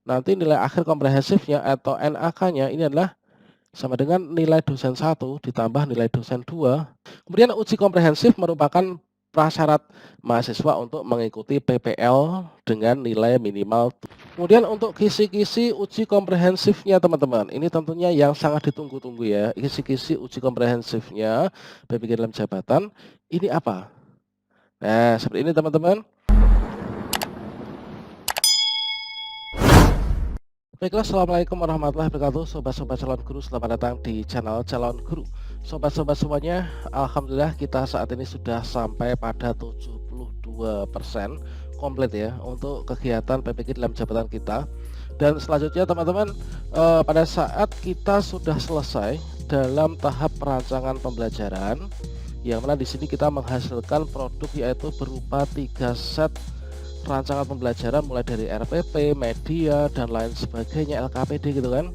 nanti nilai akhir komprehensifnya atau NAK-nya ini adalah sama dengan nilai dosen 1 ditambah nilai dosen 2. Kemudian uji komprehensif merupakan prasyarat mahasiswa untuk mengikuti PPL dengan nilai minimal. Kemudian untuk kisi-kisi uji komprehensifnya teman-teman, ini tentunya yang sangat ditunggu-tunggu ya. Kisi-kisi uji komprehensifnya PPG dalam jabatan ini apa? Nah, seperti ini teman-teman. Baiklah, assalamualaikum warahmatullahi wabarakatuh, sobat-sobat calon guru, selamat datang di channel calon guru. Sobat-sobat semuanya, alhamdulillah kita saat ini sudah sampai pada 72% komplit ya untuk kegiatan PPG dalam jabatan kita. Dan selanjutnya teman-teman, pada saat kita sudah selesai dalam tahap perancangan pembelajaran, yang mana di sini kita menghasilkan produk yaitu berupa 3 set rancangan pembelajaran mulai dari RPP, media, dan lain sebagainya, LKPD gitu kan.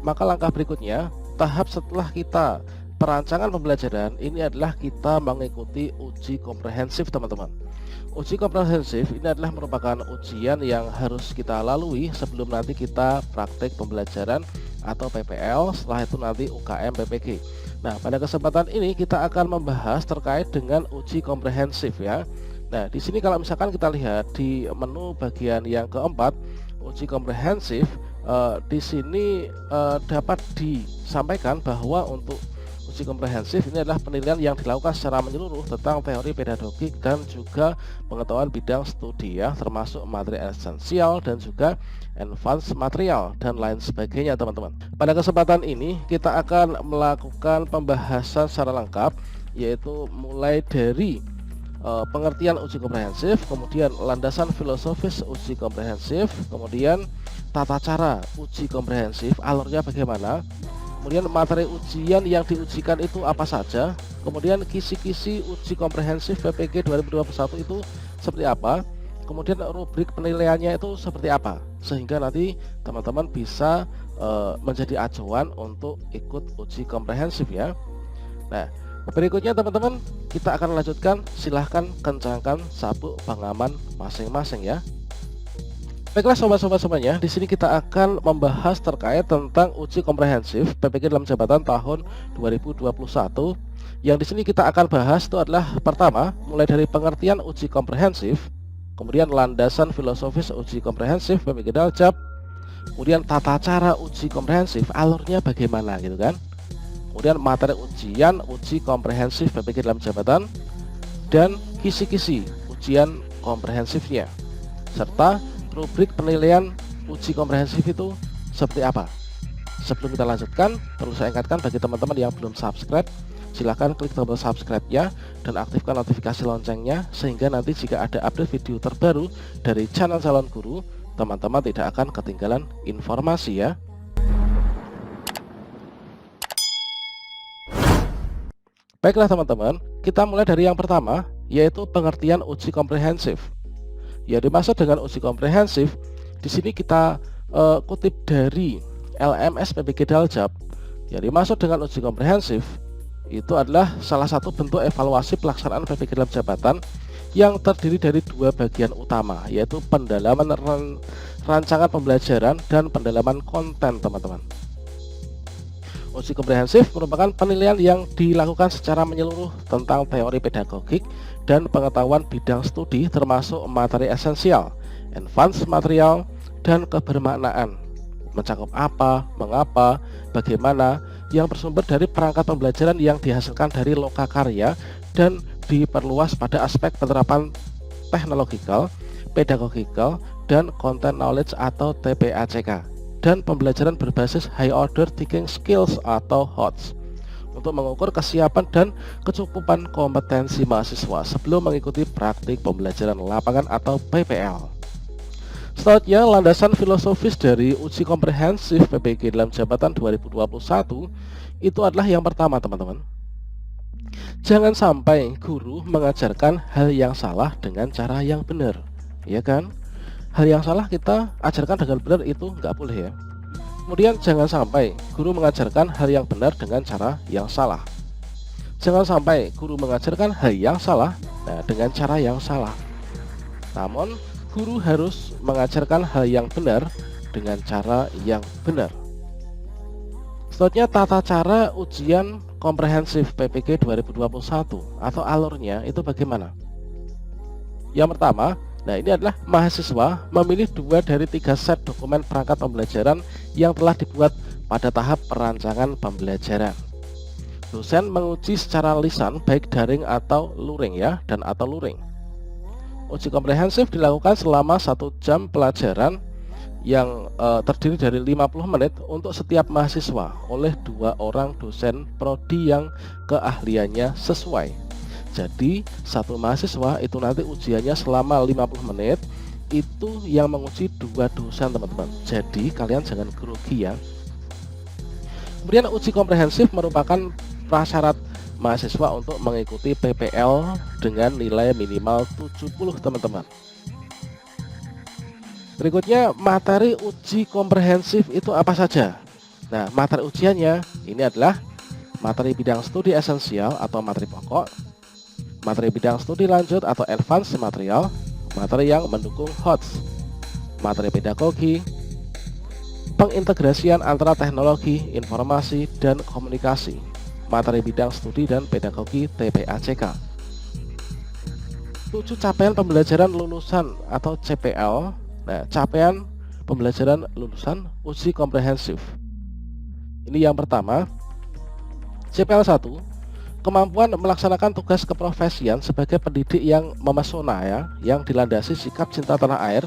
Maka langkah berikutnya, tahap setelah kita perancangan pembelajaran ini adalah kita mengikuti uji komprehensif teman-teman. Uji komprehensif ini adalah merupakan ujian yang harus kita lalui sebelum nanti kita praktek pembelajaran atau PPL, setelah itu nanti UKM PPG. Nah, pada kesempatan ini kita akan membahas terkait dengan uji komprehensif ya. Nah, di sini kalau misalkan kita lihat di menu bagian yang keempat, uji komprehensif, di sini dapat disampaikan bahwa untuk uji komprehensif ini adalah penilaian yang dilakukan secara menyeluruh tentang teori pedagogik dan juga pengetahuan bidang studi ya, termasuk materi esensial dan juga advance material dan lain sebagainya teman-teman. Pada kesempatan ini kita akan melakukan pembahasan secara lengkap, yaitu mulai dari pengertian uji komprehensif, kemudian landasan filosofis uji komprehensif, kemudian tata cara uji komprehensif, alurnya bagaimana, kemudian materi ujian yang diujikan itu apa saja, kemudian kisi-kisi uji komprehensif PPG 2021 itu seperti apa, kemudian rubrik penilaiannya itu seperti apa, sehingga nanti teman-teman bisa menjadi acuan untuk ikut uji komprehensif ya. Nah, berikutnya teman-teman, kita akan lanjutkan. Silahkan kencangkan sabuk pengaman masing-masing ya. Baiklah sobat-sobat semuanya, di sini kita akan membahas terkait tentang uji komprehensif PPG dalam jabatan tahun 2021. Yang di sini kita akan bahas itu adalah pertama, mulai dari pengertian uji komprehensif, kemudian landasan filosofis uji komprehensif PPG dalam jab, kemudian tata cara uji komprehensif, alurnya bagaimana gitu kan. Kemudian materi ujian uji komprehensif PPG dalam jabatan dan kisi-kisi ujian komprehensifnya, serta rubrik penilaian uji komprehensif itu seperti apa. Sebelum kita lanjutkan, perlu saya ingatkan bagi teman-teman yang belum subscribe, silahkan klik tombol subscribe-nya dan aktifkan notifikasi loncengnya, sehingga nanti jika ada update video terbaru dari channel calon guru, teman-teman tidak akan ketinggalan informasi ya. Baiklah teman-teman, kita mulai dari yang pertama, yaitu pengertian uji komprehensif. Ya, dimaksud dengan uji komprehensif, di sini kita kutip dari LMS PPG Daljab. Ya, dimaksud dengan uji komprehensif itu adalah salah satu bentuk evaluasi pelaksanaan PPG dalam jabatan yang terdiri dari dua bagian utama, yaitu pendalaman rancangan pembelajaran dan pendalaman konten teman-teman. Uji komprehensif merupakan penilaian yang dilakukan secara menyeluruh tentang teori pedagogik dan pengetahuan bidang studi, termasuk materi esensial, advance material, dan kebermaknaan. Mencakup apa, mengapa, bagaimana, yang bersumber dari perangkat pembelajaran yang dihasilkan dari lokakarya dan diperluas pada aspek penerapan teknologikal, pedagogikal, dan content knowledge atau TPACK, dan pembelajaran berbasis high order thinking skills atau HOTS untuk mengukur kesiapan dan kecukupan kompetensi mahasiswa sebelum mengikuti praktik pembelajaran lapangan atau PPL. Selanjutnya, landasan filosofis dari uji komprehensif PPG dalam jabatan 2021 itu adalah yang pertama teman-teman. Jangan sampai guru mengajarkan hal yang salah dengan cara yang benar, ya kan? Hal yang salah kita ajarkan dengan benar itu nggak boleh ya. Kemudian jangan sampai guru mengajarkan hal yang benar dengan cara yang salah. Jangan sampai guru mengajarkan hal yang salah dengan cara yang salah. Namun guru harus mengajarkan hal yang benar dengan cara yang benar. Selanjutnya, tata cara ujian komprehensif PPG 2021 atau alurnya itu bagaimana? Yang pertama, nah ini adalah mahasiswa memilih 2 dari 3 set dokumen perangkat pembelajaran yang telah dibuat pada tahap perancangan pembelajaran. Dosen menguji secara lisan baik daring atau luring ya, dan atau luring. Uji komprehensif dilakukan selama 1 jam pelajaran yang terdiri dari 50 menit untuk setiap mahasiswa oleh 2 orang dosen prodi yang keahliannya sesuai. Jadi satu mahasiswa itu nanti ujiannya selama 50 menit, itu yang menguji 2 dosen teman-teman. Jadi kalian jangan grogi ya. Kemudian uji komprehensif merupakan prasyarat mahasiswa untuk mengikuti PPL dengan nilai minimal 70 teman-teman. Berikutnya, materi uji komprehensif itu apa saja? Nah, materi ujiannya ini adalah materi bidang studi esensial atau materi pokok, materi bidang studi lanjut atau advance material, materi yang mendukung HOTS, materi pedagogi, pengintegrasian antara teknologi, informasi, dan komunikasi, materi bidang studi dan pedagogi TPACK. 7 capaian pembelajaran lulusan atau CPL. Nah, capaian pembelajaran lulusan uji komprehensif. Ini yang pertama, CPL 1, kemampuan melaksanakan tugas keprofesian sebagai pendidik yang memesona ya, yang dilandasi sikap cinta tanah air,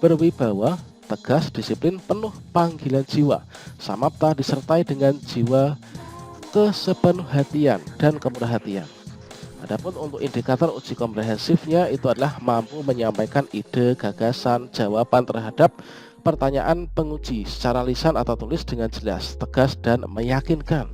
berwibawa, tegas, disiplin, penuh panggilan jiwa, samapta disertai dengan jiwa kesepenuhhatian dan kemurah hatian. Adapun untuk indikator uji komprehensifnya itu adalah mampu menyampaikan ide, gagasan, jawaban terhadap pertanyaan penguji secara lisan atau tulis dengan jelas, tegas, dan meyakinkan.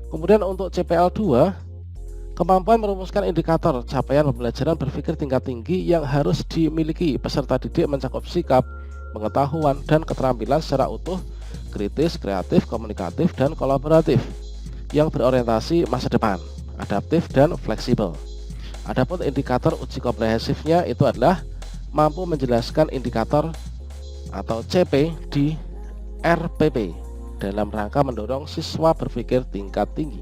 Kemudian untuk CPL 2, kemampuan merumuskan indikator capaian pembelajaran berpikir tingkat tinggi yang harus dimiliki peserta didik mencakup sikap, pengetahuan, dan keterampilan secara utuh, kritis, kreatif, komunikatif, dan kolaboratif yang berorientasi masa depan, adaptif, dan fleksibel. Adapun indikator uji komprehensifnya itu adalah mampu menjelaskan indikator atau CP di RPP dalam rangka mendorong siswa berpikir tingkat tinggi.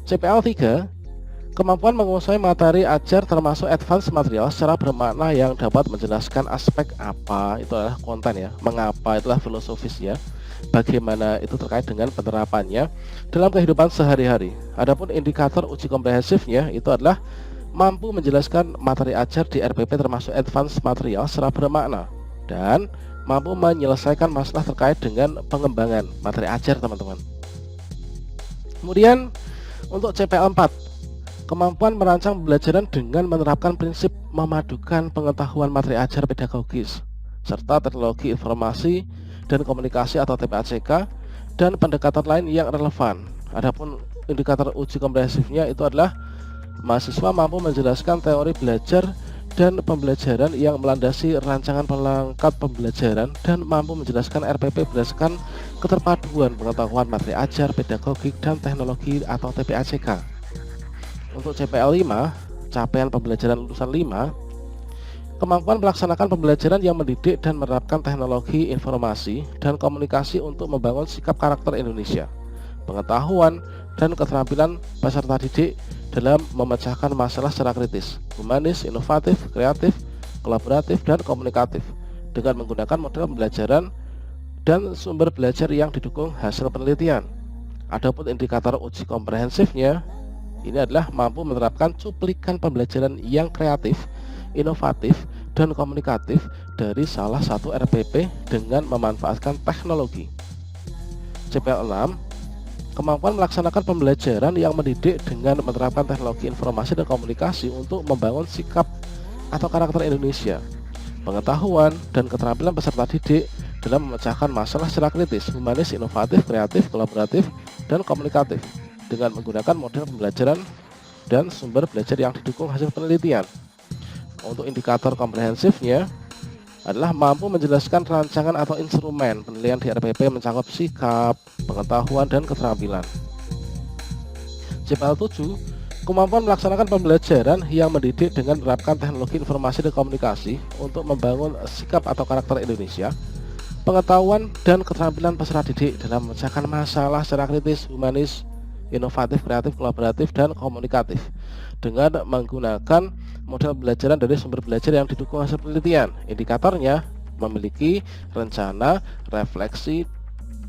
CPL 3, kemampuan menguasai materi ajar termasuk advance material secara bermakna yang dapat menjelaskan aspek apa, itu adalah konten ya, mengapa itulah filosofis ya, bagaimana itu terkait dengan penerapannya dalam kehidupan sehari-hari. Adapun indikator uji komprehensifnya itu adalah mampu menjelaskan materi ajar di RPP termasuk advance material secara bermakna dan mampu menyelesaikan masalah terkait dengan pengembangan materi ajar teman-teman. Kemudian untuk CPL 4, kemampuan merancang pembelajaran dengan menerapkan prinsip memadukan pengetahuan materi ajar pedagogis serta teknologi informasi dan komunikasi atau TPACK dan pendekatan lain yang relevan. Adapun indikator uji komprehensifnya itu adalah mahasiswa mampu menjelaskan teori belajar dan pembelajaran yang melandasi rancangan pelengkap pembelajaran dan mampu menjelaskan RPP berdasarkan keterpaduan pengetahuan materi ajar, pedagogik, dan teknologi atau TPACK. Untuk CPL 5, capaian pembelajaran lulusan 5, kemampuan melaksanakan pembelajaran yang mendidik dan menerapkan teknologi informasi dan komunikasi untuk membangun sikap karakter Indonesia, pengetahuan dan keterampilan peserta didik dalam memecahkan masalah secara kritis, humanis, inovatif, kreatif, kolaboratif, dan komunikatif dengan menggunakan model pembelajaran dan sumber belajar yang didukung hasil penelitian. Adapun indikator uji komprehensifnya ini adalah mampu menerapkan cuplikan pembelajaran yang kreatif, inovatif, dan komunikatif dari salah satu RPP dengan memanfaatkan teknologi. CPL 6, kemampuan melaksanakan pembelajaran yang mendidik dengan menerapkan teknologi informasi dan komunikasi untuk membangun sikap atau karakter Indonesia, pengetahuan dan keterampilan peserta didik dalam memecahkan masalah secara kritis, humanis, inovatif, kreatif, kolaboratif, dan komunikatif dengan menggunakan model pembelajaran dan sumber belajar yang didukung hasil penelitian. Untuk indikator komprehensifnya adalah mampu menjelaskan rancangan atau instrumen penilaian di RPP mencakup sikap, pengetahuan, dan keterampilan. CPL 7, Kemampuan melaksanakan pembelajaran yang mendidik dengan menerapkan teknologi informasi dan komunikasi untuk membangun sikap atau karakter Indonesia. Pengetahuan dan keterampilan peserta didik dalam memecahkan masalah secara kritis, humanis, inovatif, kreatif, kolaboratif, dan komunikatif dengan menggunakan model pembelajaran dari sumber belajar yang didukung hasil penelitian. Indikatornya memiliki rencana refleksi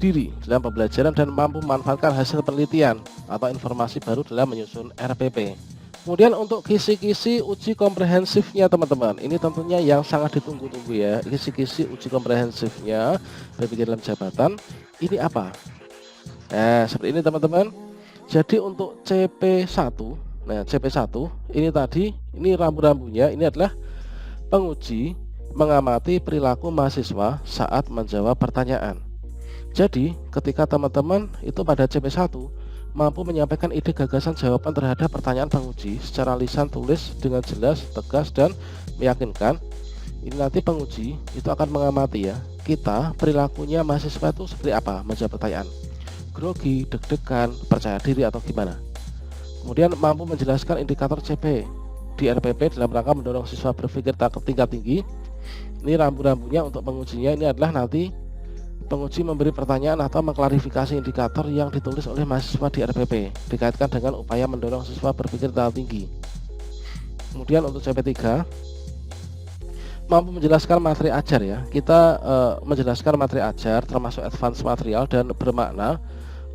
diri dalam pembelajaran dan mampu memanfaatkan hasil penelitian atau informasi baru dalam menyusun RPP. Kemudian untuk kisi-kisi uji komprehensifnya teman-teman, ini tentunya yang sangat ditunggu-tunggu ya. Kisi-kisi uji komprehensifnya berpikir dalam jabatan ini apa? Seperti ini teman-teman. Jadi untuk CP1, nah CP1 ini tadi, ini rambu-rambunya ini adalah penguji mengamati perilaku mahasiswa saat menjawab pertanyaan. Jadi ketika teman-teman itu pada CP1 mampu menyampaikan ide, gagasan, jawaban terhadap pertanyaan penguji secara lisan tulis dengan jelas, tegas, dan meyakinkan, ini nanti penguji itu akan mengamati ya, kita perilakunya mahasiswa itu seperti apa menjawab pertanyaan, grogi, deg-degan, percaya diri, atau gimana. Kemudian mampu menjelaskan indikator CP di RPP dalam rangka mendorong siswa berpikir tingkat tinggi. Ini rambu-rambunya untuk pengujinya ini adalah nanti penguji memberi pertanyaan atau mengklarifikasi indikator yang ditulis oleh mahasiswa di RPP dikaitkan dengan upaya mendorong siswa berpikir tingkat tinggi. Kemudian untuk CP3 mampu menjelaskan materi ajar ya. Kita menjelaskan materi ajar termasuk advance material dan bermakna.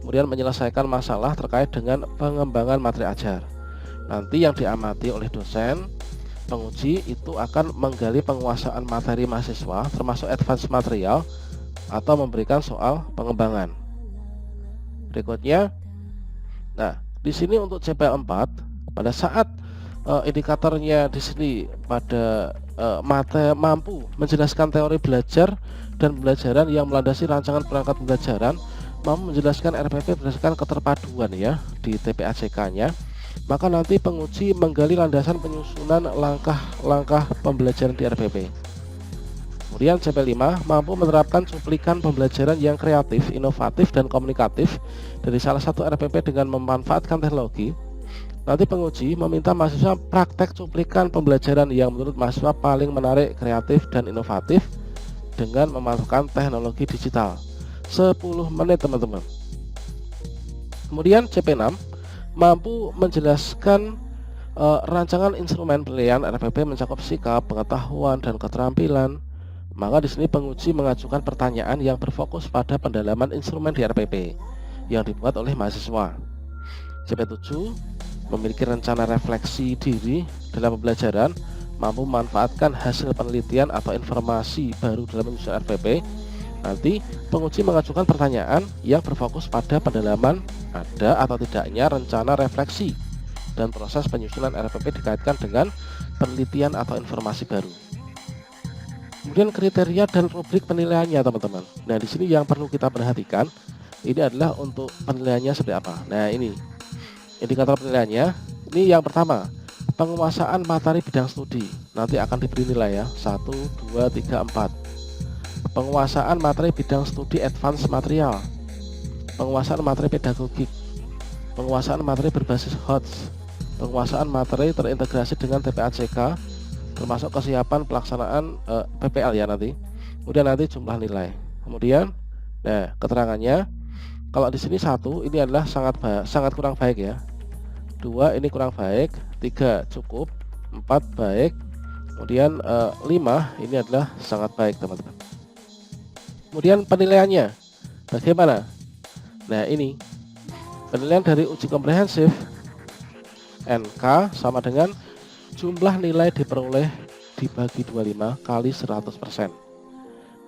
Kemudian menyelesaikan masalah terkait dengan pengembangan materi ajar. Nanti yang diamati oleh dosen penguji itu akan menggali penguasaan materi mahasiswa termasuk advance material atau memberikan soal pengembangan. Berikutnya, nah di sini untuk CP4 pada saat indikatornya di sini pada mampu menjelaskan teori belajar dan pembelajaran yang melandasi rancangan perangkat pembelajaran, mampu menjelaskan RPP berdasarkan keterpaduan ya di TPACK-nya, maka nanti penguji menggali landasan penyusunan langkah-langkah pembelajaran di RPP. Kemudian CP5 mampu menerapkan cuplikan pembelajaran yang kreatif, inovatif, dan komunikatif dari salah satu RPP dengan memanfaatkan teknologi. Nanti penguji meminta mahasiswa praktek cuplikan pembelajaran yang menurut mahasiswa paling menarik, kreatif, dan inovatif dengan memanfaatkan teknologi digital. 10 menit teman-teman. Kemudian CP6 mampu menjelaskan rancangan instrumen penilaian RPP mencakup sikap, pengetahuan, dan keterampilan. Maka di sini penguji mengajukan pertanyaan yang berfokus pada pendalaman instrumen di RPP yang dibuat oleh mahasiswa. CP7 memiliki rencana refleksi diri dalam pembelajaran, mampu memanfaatkan hasil penelitian atau informasi baru dalam menyusun RPP. Nanti penguji mengajukan pertanyaan yang berfokus pada pendalaman ada atau tidaknya rencana refleksi dan proses penyusunan RPP dikaitkan dengan penelitian atau informasi baru. Kemudian kriteria dan rubrik penilaiannya teman-teman. Nah di sini yang perlu kita perhatikan ini adalah untuk penilaiannya seperti apa. Nah ini indikator penilaiannya. Ini yang pertama, penguasaan materi bidang studi. Nanti akan diberi nilai ya 1, 2, 3, 4. Penguasaan materi bidang studi advance material, penguasaan materi pedagogik, penguasaan materi berbasis HOTS, penguasaan materi terintegrasi dengan TPACK, termasuk kesiapan pelaksanaan PPL ya nanti. Kemudian nanti jumlah nilai. Kemudian, nah keterangannya, kalau di sini 1 ini adalah sangat kurang baik ya. 2 ini kurang baik, 3 cukup, 4 baik, kemudian 5 ini adalah sangat baik teman-teman. Kemudian penilaiannya bagaimana? Nah ini penilaian dari uji komprehensif NK sama dengan jumlah nilai diperoleh dibagi 25 kali 100%.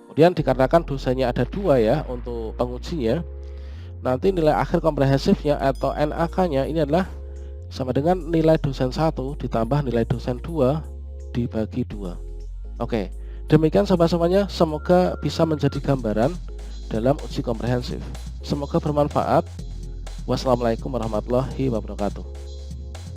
Kemudian dikarenakan dosanya ada 2 ya untuk pengujinya, nanti nilai akhir komprehensifnya atau NAK-nya ini adalah sama dengan nilai dosen 1 ditambah nilai dosen 2 dibagi 2. Oke, demikian sobat-sobatnya, semoga bisa menjadi gambaran dalam uji komprehensif. Semoga bermanfaat. Wassalamualaikum warahmatullahi wabarakatuh.